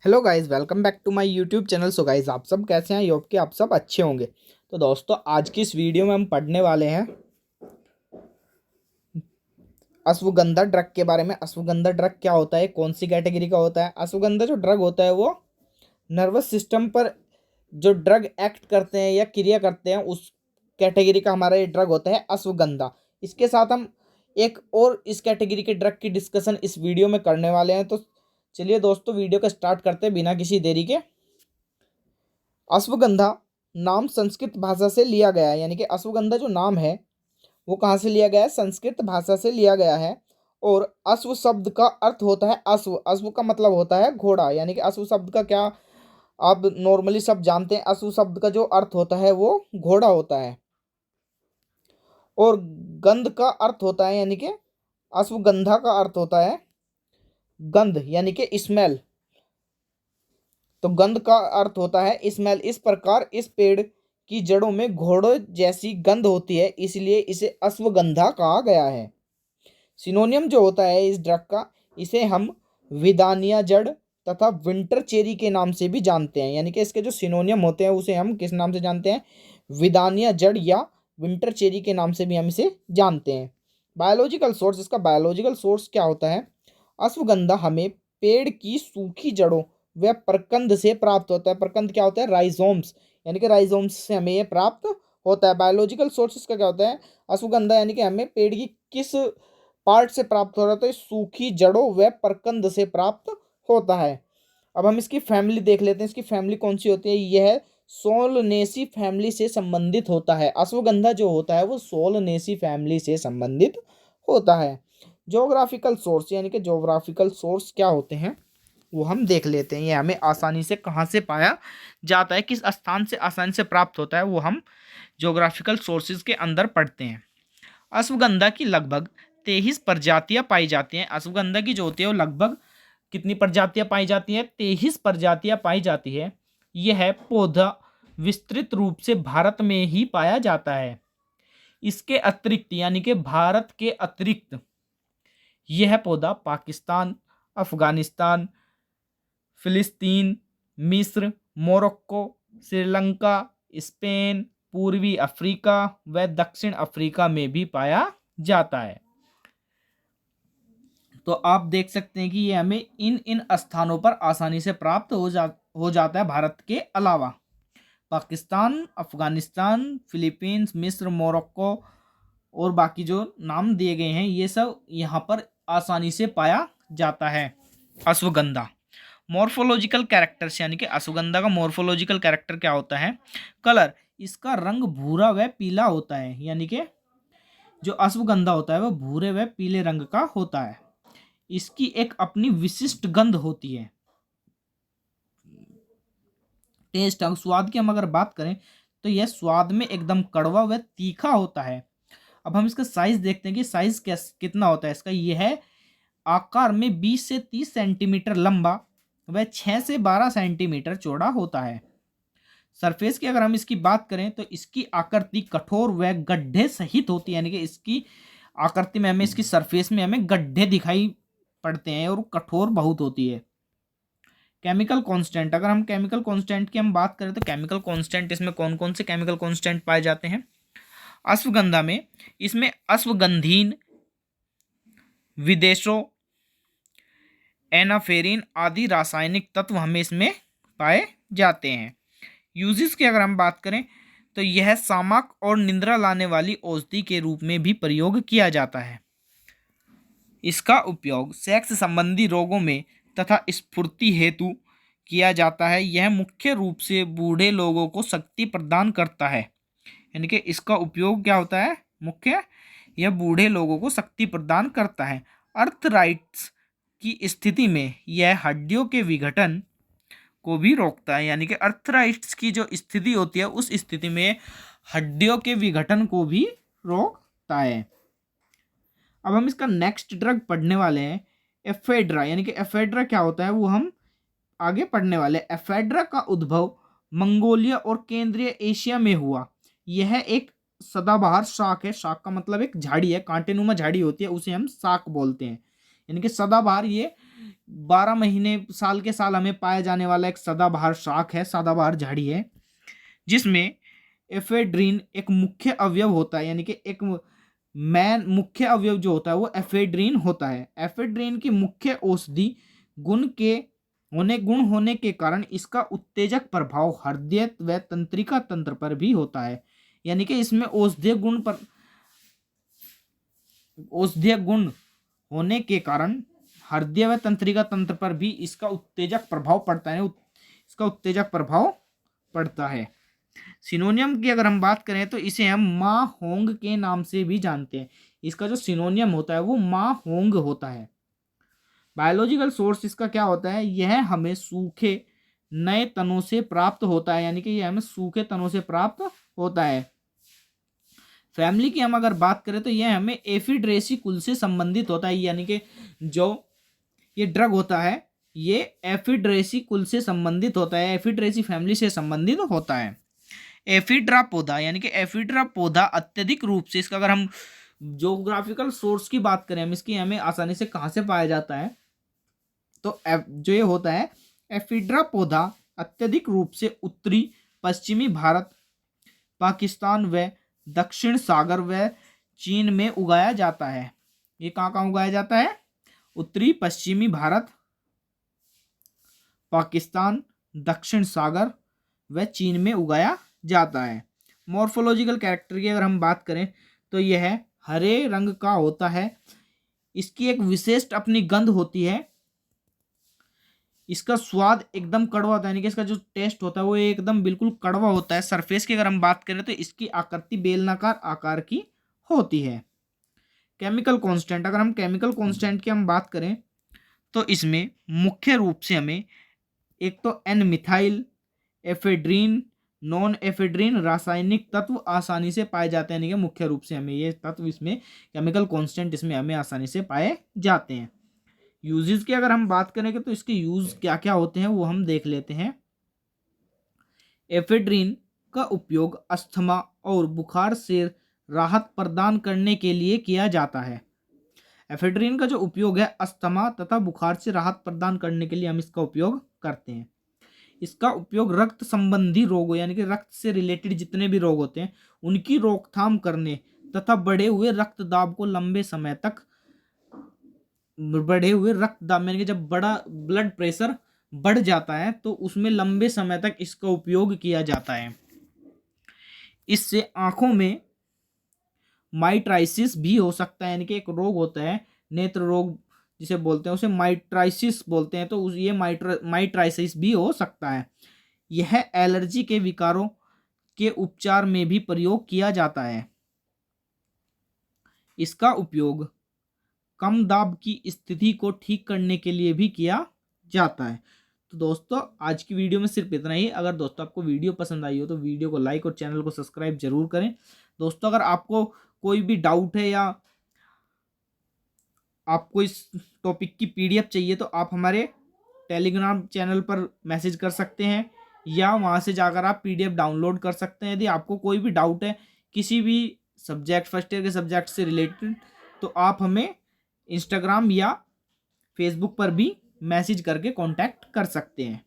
Hello guys, welcome back to my YouTube channel. So guys, आप सब कैसे हैं? होप कि आप सब अच्छे होंगे। तो दोस्तों, आज की इस वीडियो में हम पढ़ने वाले हैं अश्वगंधा ड्रग के बारे में। अश्वगंधा ड्रग क्या होता है, कौन सी कैटेगरी का होता है? अश्वगंधा जो ड्रग होता है वो नर्वस सिस्टम पर जो ड्रग एक्ट करते हैं या क्रिया करते हैं, उस कैटेगरी का हमारा ये ड्रग होता है अश्वगंधा। इसके साथ हम एक और इस कैटेगरी के ड्रग की डिस्कशन इस वीडियो में करने वाले हैं। तो चलिए दोस्तों, वीडियो को स्टार्ट करते हैं बिना किसी देरी के। अश्वगंधा नाम संस्कृत भाषा से लिया गया है, यानी कि अश्वगंधा जो नाम है वो कहाँ से लिया गया है? संस्कृत भाषा से लिया गया है। और अश्व शब्द का अर्थ होता है अश्व। अश्व का मतलब होता है घोड़ा, यानी कि अश्व शब्द का क्या आप नॉर्मली सब जानते हैं। अश्व शब्द का जो अर्थ होता है वो घोड़ा होता है। और गंध का अर्थ होता है, यानी कि अश्वगंधा का अर्थ होता है गंध, यानी कि स्मेल। तो गंध का अर्थ होता है स्मेल। इस प्रकार इस पेड़ की जड़ों में घोड़ों जैसी गंध होती है, इसलिए इसे अश्वगंधा कहा गया है। सिनोनियम जो होता है इस ड्रग का, इसे हम विदानिया जड़ तथा विंटर चेरी के नाम से भी जानते हैं। यानी कि इसके जो सिनोनियम होते हैं उसे हम किस नाम से जानते हैं? विदानिया जड़ या विंटर चेरी के नाम से भी हम इसे जानते हैं। बायोलॉजिकल सोर्स, इसका बायोलॉजिकल सोर्स क्या होता है? अश्वगंधा हमें पेड़ की सूखी जड़ों व प्रकंद से प्राप्त होता है। प्रकंद क्या होता है? राइजोम्स, यानी कि राइजोम्स से हमें ये प्राप्त होता है। बायोलॉजिकल सोर्स इसका क्या होता है? अश्वगंधा यानी कि हमें पेड़ की किस पार्ट से प्राप्त हो रहा है? तो सूखी जड़ों व प्रकंद से प्राप्त होता है। अब हम इसकी फैमिली देख लेते हैं। इसकी फैमिली कौन सी होती है? यह सोलनेसी फैमिली से संबंधित होता है। अश्वगंधा जो होता है वो सोलनेसी फैमिली से संबंधित होता है। ज्योग्राफिकल सोर्स, यानी कि ज्योग्राफिकल सोर्स क्या होते हैं वो हम देख लेते हैं। ये हमें आसानी से कहाँ से पाया जाता है, किस स्थान से आसानी से प्राप्त होता है, वो हम ज्योग्राफिकल सोर्सेज के अंदर पढ़ते हैं। अश्वगंधा की लगभग 23 प्रजातियां पाई जाती हैं। अश्वगंधा की जो होती है वो लगभग कितनी प्रजातियां पाई जाती हैं? 23 प्रजातियां पाई जाती है। यह पौधा विस्तृत रूप से भारत में ही पाया जाता है। इसके अतिरिक्त, यानी कि भारत के अतिरिक्त, यह पौधा पाकिस्तान, अफगानिस्तान, फिलिस्तीन, मिस्र, मोरक्को, श्रीलंका, स्पेन, पूर्वी अफ्रीका व दक्षिण अफ्रीका में भी पाया जाता है। तो आप देख सकते हैं कि ये हमें इन इन स्थानों पर आसानी से प्राप्त हो जाता है। भारत के अलावा पाकिस्तान, अफगानिस्तान, फिलीपींस, मिस्र, मोरक्को और बाकी जो नाम दिए गए हैं ये सब यहाँ पर आसानी से पाया जाता है। अश्वगंधा मॉर्फोलॉजिकल कैरेक्टर्स, यानी कि अश्वगंधा का मॉर्फोलॉजिकल कैरेक्टर क्या होता है? कलर, इसका रंग भूरा व पीला होता है। यानी कि जो अश्वगंधा होता है वह भूरे व पीले रंग का होता है। इसकी एक अपनी विशिष्ट गंध होती है। टेस्ट, हम स्वाद की हम अगर बात करें तो यह स्वाद में एकदम कड़वा व तीखा होता है। अब हम इसका साइज देखते हैं कि साइज कितना होता है इसका। यह है आकार में 20 से 30 सेंटीमीटर लंबा व 6 से 12 सेंटीमीटर चौड़ा होता है। सरफेस की अगर हम इसकी बात करें तो इसकी आकृति कठोर व गड्ढे सहित होती है। यानी कि इसकी आकृति में हमें, इसकी सरफेस में हमें गड्ढे दिखाई पड़ते हैं और कठोर बहुत होती है। केमिकल कांस्टेंट, अगर हम केमिकल कांस्टेंट की हम बात करें तो केमिकल कांस्टेंट इसमें कौन कौन से केमिकल कांस्टेंट पाए जाते हैं अश्वगंधा में? इसमें अश्वगंधीन, विदेशो, एनाफेरिन आदि रासायनिक तत्व हमें इसमें पाए जाते हैं। यूजेस की अगर हम बात करें तो यह सामक और निंद्रा लाने वाली औषधि के रूप में भी प्रयोग किया जाता है। इसका उपयोग सेक्स संबंधी रोगों में तथा स्फूर्ति हेतु किया जाता है। यह मुख्य रूप से बूढ़े लोगों को शक्ति प्रदान करता है। यानी कि इसका उपयोग क्या होता है मुख्य? यह बूढ़े लोगों को शक्ति प्रदान करता है। अर्थराइट्स की स्थिति में यह हड्डियों के विघटन को भी रोकता है। यानी कि अर्थराइट्स की जो स्थिति होती है उस स्थिति में हड्डियों के विघटन को भी रोकता है। अब हम इसका नेक्स्ट ड्रग पढ़ने वाले हैं एफेड्रा। यानी कि एफेड्रा क्या होता है वो हम आगे पढ़ने वाले। एफेड्रा का उद्भव मंगोलिया और केंद्रीय एशिया में हुआ। यह एक सदाबहार शाक है। शाक का मतलब एक झाड़ी है, कांटेनुमा झाड़ी होती है, उसे हम शाक बोलते हैं। यानी कि सदाबहार ये 12 महीने साल के साल हमें पाया जाने वाला एक सदाबहार शाक है, सदाबहार झाड़ी है, जिसमें एफेड्रीन एक मुख्य अवयव होता है, यानी कि एक मैन मुख्य अवयव जो होता है वो एफेड्रीन होता है। एफेड्रीन की मुख्य औषधि गुण होने के कारण इसका उत्तेजक प्रभाव हृदय व तंत्रिका तंत्र पर भी होता है, यानी कि इसमें औषधीय गुण होने के कारण हृदय व तंत्रिका तंत्र पर भी इसका उत्तेजक प्रभाव पड़ता है, इसका उत्तेजक प्रभाव पड़ता है। सिनोनियम की अगर हम बात करें तो इसे हम मा होंग के नाम से भी जानते हैं। इसका जो सिनोनियम होता है वो मा होंग होता है। बायोलॉजिकल सोर्स इसका क्या होता है, यह हमें सूखे नए तनों से प्राप्त होता है, यानी कि यह हमें सूखे तनों से प्राप्त होता है। फैमिली की हम अगर बात करें तो यह हमें एफिड्रेसी कुल से संबंधित होता है, यानी कि जो ये ड्रग होता है ये एफिड्रेसी कुल से संबंधित होता है, एफिड्रेसी फैमिली से संबंधित होता है। एफिड्रा पौधा, यानी कि एफिड्रा पौधा अत्यधिक रूप से, इसका अगर हम ज्योग्राफिकल सोर्स की बात करें, हम इसकी हमें आसानी से कहाँ से पाया जाता है, तो जो ये होता है एफिड्रा पौधा अत्यधिक रूप से उत्तरी पश्चिमी भारत, पाकिस्तान व दक्षिण सागर व चीन में उगाया जाता है। ये कहाँ कहाँ उगाया जाता है, उत्तरी पश्चिमी भारत, पाकिस्तान, दक्षिण सागर व चीन में उगाया जाता है। मॉर्फोलॉजिकल कैरेक्टर की अगर हम बात करें तो यह हरे रंग का होता है, इसकी एक विशिष्ट अपनी गंध होती है, इसका स्वाद एकदम कड़वा होता है, यानी कि इसका जो टेस्ट होता है वो एकदम बिल्कुल कड़वा होता है। सरफेस की अगर हम बात करें तो इसकी आकृति बेलनाकार आकार की होती है। केमिकल कांस्टेंट, अगर हम केमिकल कांस्टेंट की हम बात करें तो इसमें मुख्य रूप से हमें एक तो N methyl, ephedrine, non ephedrine रासायनिक तत्व आसानी से पाए जाते हैं, यानी कि मुख्य रूप से हमें ये तत्व इसमें केमिकल कांस्टेंट इसमें हमें आसानी से पाए जाते हैं। यूजेस की अगर हम बात करेंगे तो इसके यूज क्या क्या होते हैं वो हम देख लेते हैं। एफेड्रीन का उपयोग अस्थमा और बुखार से राहत प्रदान करने के लिए किया जाता है। एफेड्रीन का जो उपयोग है अस्थमा तथा बुखार से राहत प्रदान करने के लिए हम इसका उपयोग करते हैं। इसका उपयोग रक्त संबंधी रोगों, यानी कि रक्त से रिलेटेड जितने भी रोग होते हैं उनकी रोकथाम करने तथा बढ़े हुए रक्तदाब को लंबे समय तक, बढ़े हुए रक्तदाब यानी कि जब बड़ा ब्लड प्रेशर बढ़ जाता है तो उसमें लंबे समय तक इसका उपयोग किया जाता है। इससे आंखों में माइट्राइसिस भी हो सकता है, यानी कि एक रोग होता है नेत्र रोग जिसे बोलते हैं, उसे माइट्राइसिस बोलते हैं, तो ये माइट्राइसिस भी हो सकता है। यह एलर्जी के विकारों के उपचार में भी प्रयोग किया जाता है। इसका उपयोग कम दाब की स्थिति को ठीक करने के लिए भी किया जाता है। तो दोस्तों आज की वीडियो में सिर्फ इतना ही। अगर दोस्तों आपको वीडियो पसंद आई हो तो वीडियो को लाइक और चैनल को सब्सक्राइब जरूर करें। दोस्तों अगर आपको कोई भी डाउट है या आपको इस टॉपिक की पीडीएफ चाहिए तो आप हमारे टेलीग्राम चैनल पर मैसेज कर सकते हैं या वहाँ से जाकर आप पीडीएफ डाउनलोड कर सकते हैं। यदि आपको कोई भी डाउट है किसी भी सब्जेक्ट, फर्स्ट ईयर के सब्जेक्ट से रिलेटेड, तो आप हमें इंस्टाग्राम या फेसबुक पर भी मैसेज करके कांटेक्ट कर सकते हैं।